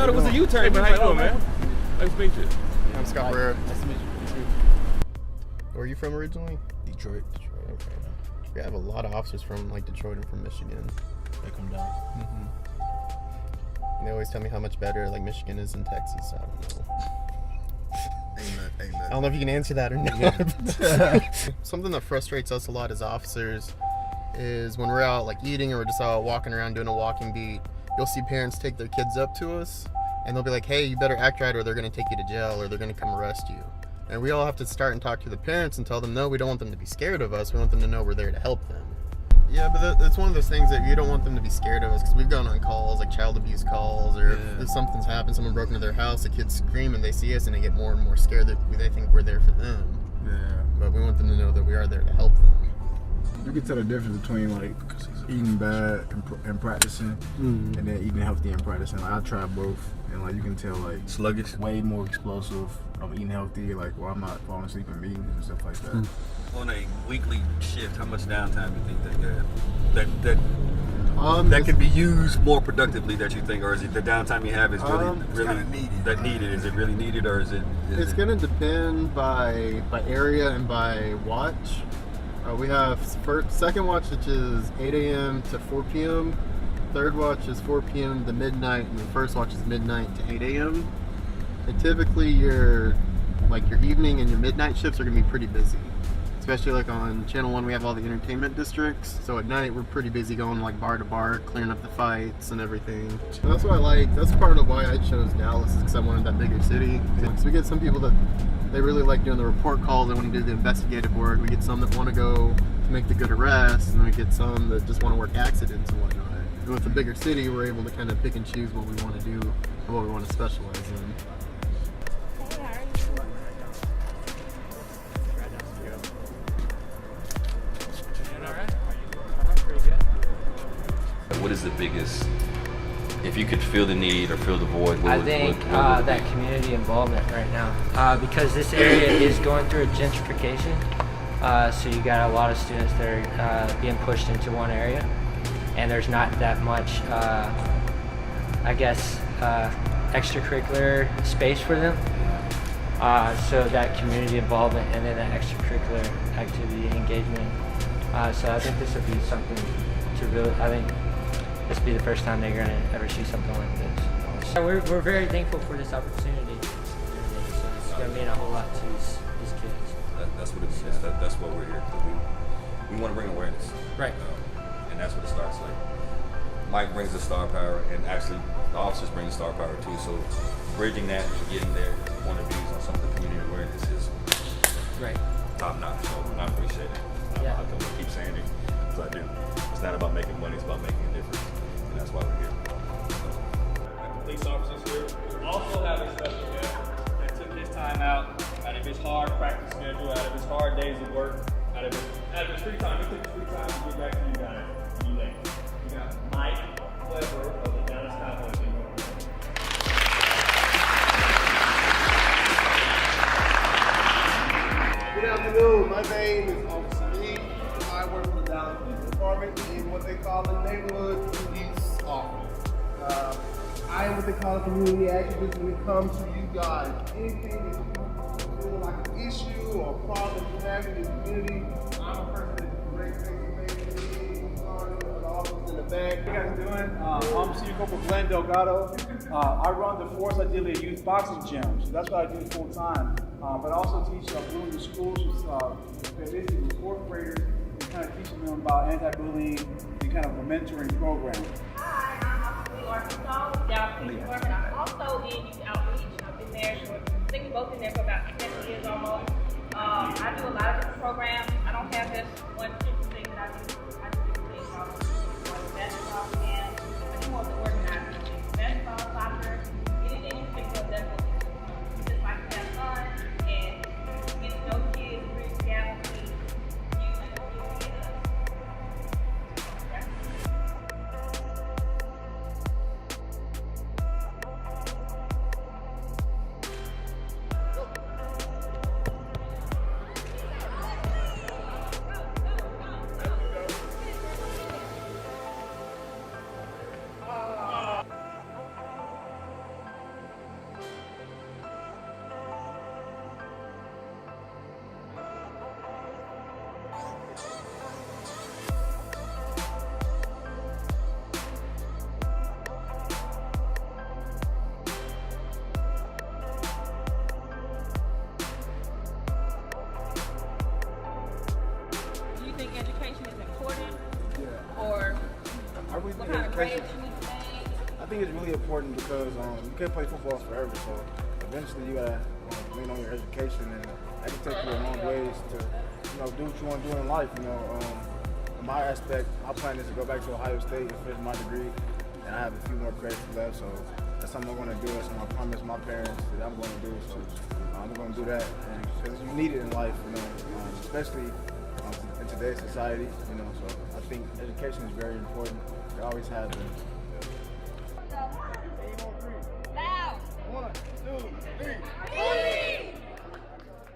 thought it was a U-turn. Hey, man, how you doing, man? Nice to meet you. I'm Scott Barrera. Nice to meet you. Where are you from originally? Detroit. Okay. We have a lot of officers from like Detroit and from Michigan. They come down. And they always tell me how much better like Michigan is than Texas. I don't know. Amen. I don't know if you can answer that or not. Something that frustrates us a lot as officers is when we're out like eating or we're just out walking around doing a walking beat, you'll see parents take their kids up to us and they'll be like, hey, you better act right or they're going to take you to jail or they're going to come arrest you. And we all have to start and talk to the parents and tell them, no, we don't want them to be scared of us. We want them to know we're there to help them. Yeah, but that's one of those things that you don't want them to be scared of us because we've gone on calls, like child abuse calls, or if something's happened, someone broke into their house, the kids scream and they see us and they get more and more scared that they think we're there for them. Yeah. But we want them to know that we are there to help them. You can tell the difference between like eating bad and practicing, and then eating healthy and practicing. Like I try both, and like you can tell like Sluggish. way more explosive. I'm eating healthy, like well I'm not falling asleep in meetings and stuff like that. On a weekly shift, how much downtime do you think that you have? That can be used more productively, that you think, or is it the downtime you have is really needed? Is it really needed, or is it? It's going to depend by area and by watch. We have second watch, which is 8 a.m. to 4 p.m. Third watch is 4 p.m. to midnight, and the first watch is midnight to 8 a.m. And typically your evening and your midnight shifts are going to be pretty busy. Especially like on Channel 1, we have all the entertainment districts. So at night, we're pretty busy going like bar to bar, clearing up the fights and everything. So that's what I like. That's part of why I chose Dallas, is because I wanted that bigger city. Because we get some people that they really like doing the report calls. They want to do the investigative work. We get some that want to go to make the good arrests, and we get some that just want to work accidents and whatnot. And with a bigger city, we're able to kind of pick and choose what we want to do and what we want to specialize in. What is the biggest, if you could feel the need or feel the void, I think that community involvement right now, because this area is going through a gentrification, so you got a lot of students that are being pushed into one area, and there's not that much, extracurricular space for them. So that community involvement and then that extracurricular activity engagement. So I think this would be something to really, this will be the first time they're going to ever see something like this. So we're very thankful for this opportunity. So it's going to mean a whole lot to these kids. That's what it is. That's what we're here to do. We want to bring awareness. Right. And that's what it starts like. Mike brings the star power, and actually the officers bring the star power too. So bridging that and getting their point of views on some of the community awareness is top notch. So I appreciate it. Yeah. I can keep saying it because I do. It's not about making money, it's about making a difference. And that's why we're here. Police officers here also have a special guest that took his time out of his hard practice schedule, out of his hard days of work, out of his free time. He took his free time to get back to you guys when you late. We got Mike Weber of the Dallas Cowboys. Good afternoon. My name is Officer Lee. I work for the Dallas Police Department in what they call the Neighborhood Police Office. I am what they call a community activist when it comes to you guys. Anything that you feel like an issue or a problem you have in your community, I'm a person that's great face-to-face with the office in the back. How you guys doing? I'm Senior Corporal Glenn Delgado. I run the Force Ideally Youth Boxing Gym, so that's what I do full time. But I also teach bullying schools, basically with fourth graders, and kind of teaching them about anti-bullying and kind of a mentoring program. Hi, I'm Arkansas, Dallas Police Department. I'm also in youth outreach. I've been there I think we've both been there for about 7 years almost. I do a lot of different programs. I don't have just one particular thing that I do. I do different things. I do basketball and I do more of the organizing things. Basketball, soccer, anything in particular that's what we do. We just like to have fun and get to know kids, bridge the gap between you and the community and us. definitely What think kind of grades education. you need to gain? I think it's really important because you can't play football forever, so eventually you gotta lean on your education, and that can take you a long ways to, do what you want to do in life. In my aspect, my plan is to go back to Ohio State and finish my degree, and I have a few more credits left, so that's something I'm going to do. That's something I promised my parents that I'm going to do, so I'm going to do that, because you need it in life, especially in today's society, so I think education is very important. It always has been.